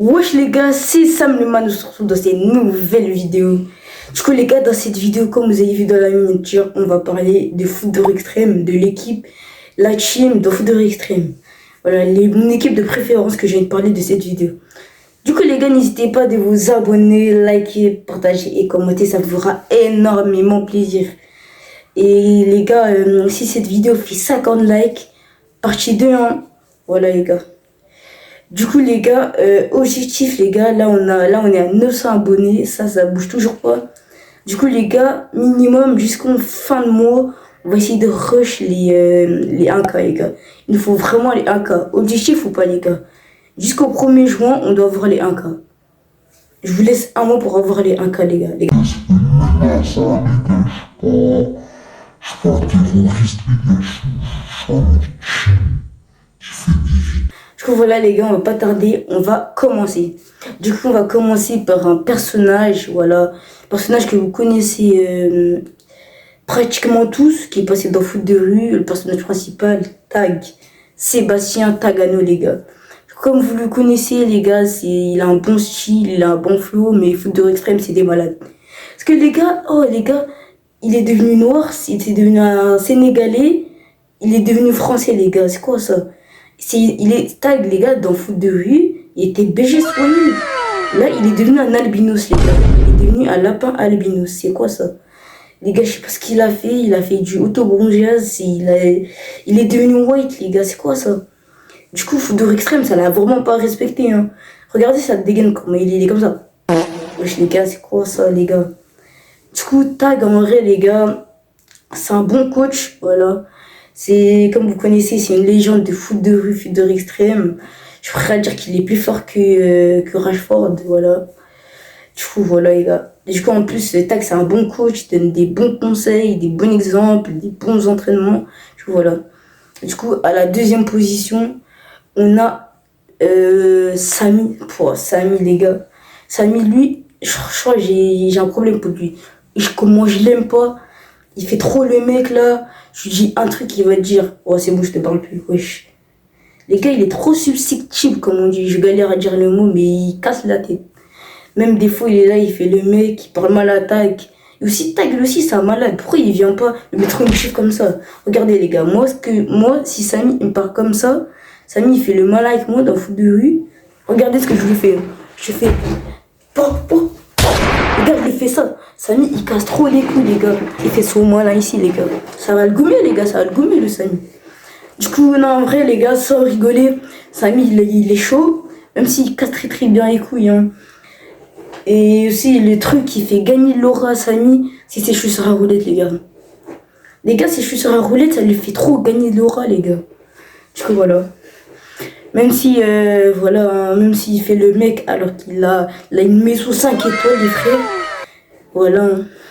Wesh les gars, c'est Sam le Man, on se retrouve dans cette nouvelle vidéo. Du coup les gars, dans cette vidéo, comme vous avez vu dans la miniature, on va parler de football extrême, de l'équipe, la team de football extrême. Voilà, mon équipe de préférence que je viens de parler de cette vidéo. Du coup les gars, n'hésitez pas de vous abonner, liker, partager et commenter, ça vous fera énormément plaisir. Et les gars, si cette vidéo fait 50 likes, partie 2, hein. Voilà les gars. Du coup les gars, objectif les gars, là on est à 900 abonnés, ça bouge toujours pas. Du coup les gars, minimum jusqu'en fin de mois, on va essayer de rush les 1K les gars. Il nous faut vraiment les 1K. Objectif ou pas les gars? Jusqu'au 1er juin, on doit avoir les 1K. Je vous laisse un mois pour avoir les 1K les gars. Je suis pas terroriste, les gars, je suis Du coup voilà les gars, on va pas tarder, on va commencer. Du coup on va commencer par un personnage, voilà. Personnage que vous connaissez pratiquement tous, qui est passé dans Foot de rue. Le personnage principal, Tag, Sébastien Tagano les gars. Comme vous le connaissez les gars, il a un bon style, il a un bon flow, mais Foot de rue extrême c'est des malades. Parce que les gars, il est devenu noir, c'est devenu un Sénégalais, il est devenu français les gars, c'est quoi ça? Il est Tag les gars dans Foot de rue, il était BG soigné. Là il est devenu un albinos les gars, il est devenu un lapin albinos, c'est quoi ça? Les gars je sais pas ce qu'il a fait du autobronzage, il est devenu white les gars, c'est quoi ça? Du coup Foot de rue extrême ça l'a vraiment pas respecté hein. Regardez ça dégaine comment il est comme ça. Wesh les gars c'est quoi ça les gars? Du coup Tag en vrai les gars, c'est un bon coach, voilà. C'est, comme vous connaissez, c'est une légende de foot de rue extrême. Je pourrais dire qu'il est plus fort que Rashford, voilà. Du coup, voilà, les gars. Du coup, en plus, Tag, c'est un bon coach, il donne des bons conseils, des bons exemples, des bons entraînements. Du coup, voilà. Du coup, à la deuxième position, on a Samy. Samy, les gars. Samy, lui, je crois que j'ai un problème pour lui. Comment je l'aime pas. Il fait trop le mec, là. Je lui dis un truc, il va te dire oh c'est bon je te parle plus, wesh. Les gars il est trop susceptible comme on dit, je galère à dire le mot mais il casse la tête. Même des fois il est là, il fait le mec, il parle mal à Tag. Et aussi Tag aussi c'est un malade, pourquoi il vient pas le mettre une chiffre comme ça? Regardez les gars, moi si Samy il me parle comme ça, Samy il fait le mal avec moi dans le foot de rue. Regardez ce que je lui fais, je fais regarde, il fait ça. Samy, il casse trop les couilles, les gars. Il fait son mal là, ici, les gars. Ça va le gommer, les gars. Ça va le gommer, le Samy. Du coup, non, en vrai, les gars, sans rigoler, Samy, il est chaud. Même s'il casse très très bien les couilles. Hein. Et aussi, le truc qui fait gagner l'aura à Samy, c'est ses chaussures à roulettes, les gars. Les gars, ses chaussures à roulettes, ça lui fait trop gagner l'aura, les gars. Du coup, voilà. Même si, voilà, même s'il fait le mec alors qu'il a une maison 5 étoiles, les frères. Voilà,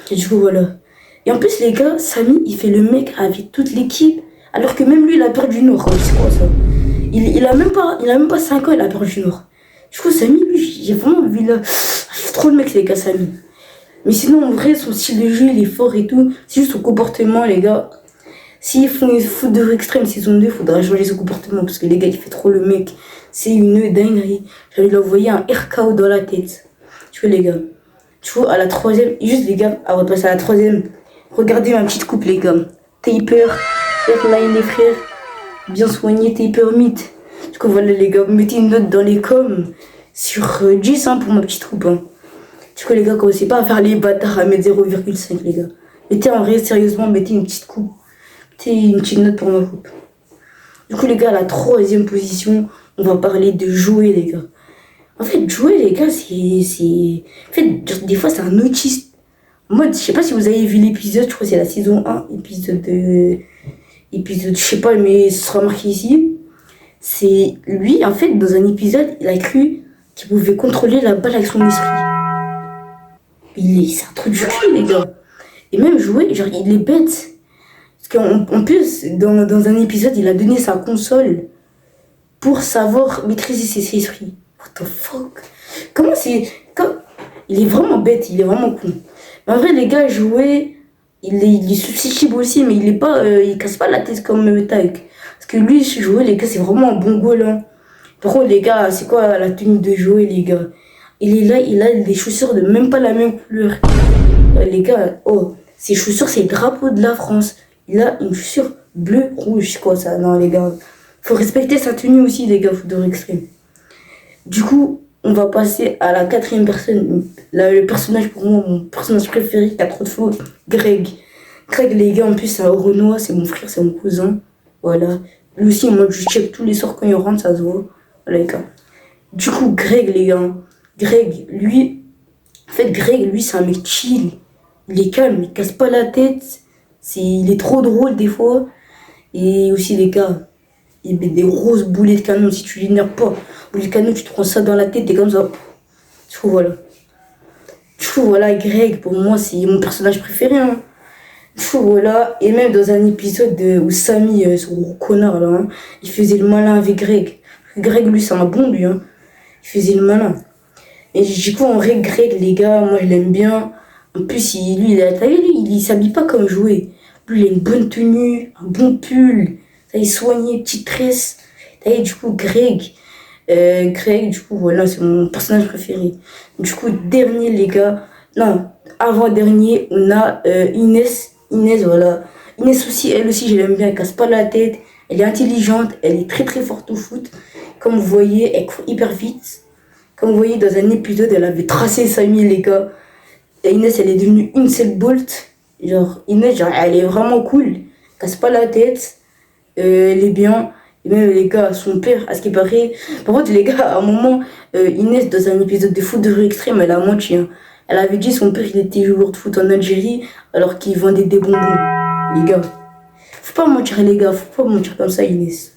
et du coup, voilà. Et en plus, les gars, Samy, il fait le mec avec toute l'équipe, alors que même lui, il a perdu Nord. C'est quoi ça? Il a même pas 5 ans, il a perdu Nord. Du coup, Samy, lui, j'ai vraiment vu là. C'est trop le mec, les gars, Samy. Mais sinon, en vrai, son style de jeu, il est fort et tout. C'est juste son comportement, les gars. S'ils font une foot de rue extrême saison 2, il faudra changer son comportement parce que les gars, il fait trop le mec. C'est une dinguerie. J'allais lui envoyer un RKO dans la tête. Tu vois, les gars. Tu vois, à la troisième, juste les gars, avant de passer à la troisième, regardez ma petite coupe, les gars. Taper, airline, les frères. Bien soigné, taper mythe. Du coup, voilà, les gars, mettez une note dans les coms sur 10 hein, pour ma petite coupe. Hein. Du coup, les gars, commencez pas à faire les bâtards à mettre 0,5, les gars. Mettez en vrai, sérieusement, mettez une petite coupe. Une petite note pour ma coupe. Du coup les gars, à la troisième position, on va parler de jouer les gars. En fait, jouer les gars, c'est... En fait, des fois c'est un autiste. Moi, je sais pas si vous avez vu l'épisode, je crois que c'est la saison 1, épisode, je sais pas, mais ce sera marqué ici. C'est lui, en fait, dans un épisode, il a cru qu'il pouvait contrôler la balle avec son esprit. C'est un truc du cul les gars. Et même jouer, genre il est bête. Parce qu'en plus, dans un épisode, il a donné sa console pour savoir maîtriser ses esprits. What the fuck? Comment c'est... Il est vraiment bête, il est vraiment con. Mais en vrai, les gars, jouer, il est susceptible aussi, mais il il casse pas la tête comme Tag. Parce que lui, jouer, les gars, c'est vraiment un bon goal. Hein. Par contre, les gars, c'est quoi la tenue de Joey, les gars? Il est là, il a des chaussures de même pas la même couleur. Les gars, oh, ses chaussures, c'est le drapeau de la France. Il a une chaussure bleu, rouge, c'est quoi ça? Non, les gars, faut respecter sa tenue aussi, les gars, football extrême. Du coup, on va passer à la quatrième personne. Le personnage, pour moi, mon personnage préféré, qui a trop de flow, Greg. Greg, les gars, en plus, c'est un Renoir, c'est mon frère, c'est mon cousin. Voilà. Lui aussi, moi, je check tous les soirs quand il rentre, ça se voit. Voilà, les gars. Du coup, Greg, les gars. Greg, lui, en fait, Greg, lui, c'est un mec chill. Il est calme, il casse pas la tête. Il est trop drôle, des fois. Et aussi, les gars, il met des grosses boulets de canon. Si tu l'énerves pas, boulet de canon, tu te prends ça dans la tête, t'es comme ça. Du coup, voilà. Du coup, voilà, Greg, pour moi, c'est mon personnage préféré. Hein. Du coup, voilà. Et même dans un épisode où Samy, ce gros connard, là, hein, il faisait le malin avec Greg. Greg, lui, c'est un bon, lui. Hein. Il faisait le malin. Et du coup, en vrai, Greg, les gars, moi, je l'aime bien. En plus, lui, t'as vu, lui, il s'habille pas comme jouer. Lui, il a une bonne tenue, un bon pull. Ça, il est soigné, petite tresse. T'as vu, du coup, Greg. Greg, du coup, voilà, c'est mon personnage préféré. Du coup, dernier, les gars. Non, avant-dernier, on a Inès. Inès, voilà. Inès aussi, elle aussi, je l'aime bien. Elle casse pas la tête. Elle est intelligente. Elle est très, très forte au foot. Comme vous voyez, elle court hyper vite. Comme vous voyez, dans un épisode, elle avait tracé Samy, les gars. Et Inès, elle est devenue une seule Bolt. Genre, Inès, genre, elle est vraiment cool. Elle casse pas la tête. Elle est bien. Et même, les gars, son père, à ce qui paraît. Par contre, les gars, à un moment, Inès, dans un épisode de foot de rue extrême, elle a menti. Hein. Elle avait dit son père, il était joueur de foot en Algérie, alors qu'il vendait des bonbons. Les gars, faut pas mentir, les gars. Faut pas mentir comme ça, Inès.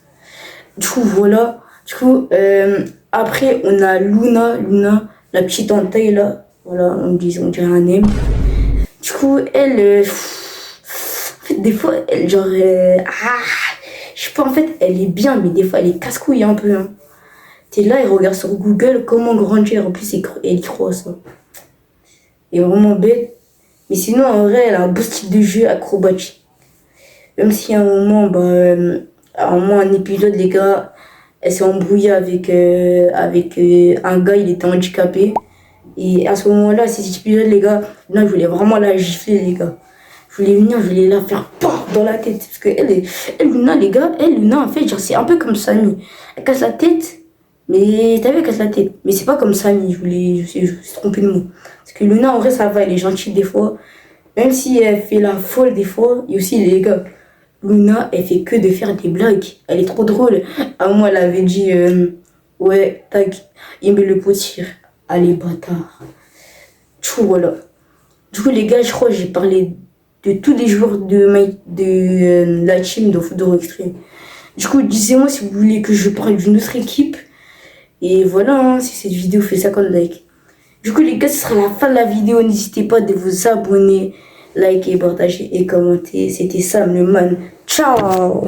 Du coup, voilà. Du coup, après, on a Luna, la petite en taille là. Voilà, on dirait un M. Du coup, elle, en fait, des fois, elle, genre, je sais pas, en fait, elle est bien, mais des fois, elle est casse-couille un peu. Hein. T'es là, elle regarde sur Google comment grandir. En plus, elle y croit à ça. Elle est vraiment bête. Mais sinon, en vrai, elle a un beau style de jeu acrobatique. Même si à un moment, un épisode, les gars, elle s'est embrouillée avec un gars, il était handicapé. Et à ce moment-là, cet épisode, les gars, là, je voulais vraiment la gifler, les gars. Je voulais la faire PAM dans la tête. Parce que Luna, les gars, Luna, en fait, genre, c'est un peu comme Samy. Elle casse la tête, mais t'as vu, elle casse la tête. Mais c'est pas comme Samy, je me suis trompé de mot. Parce que Luna, en vrai, ça va, elle est gentille des fois. Même si elle fait la folle des fois, et aussi, les gars, Luna, elle fait que de faire des blagues. Elle est trop drôle. À moi, elle avait dit, ouais, tac, il met le potir. Allez, bâtard. Du coup, voilà. Du coup, les gars, je crois que j'ai parlé de tous les joueurs de la team de Football Extreme. Du coup, dites-moi si vous voulez que je parle d'une autre équipe. Et voilà, hein, si cette vidéo fait 50 likes. Du coup, les gars, ce sera la fin de la vidéo. N'hésitez pas de vous abonner, liker, partager et commenter. C'était Sam le man. Ciao!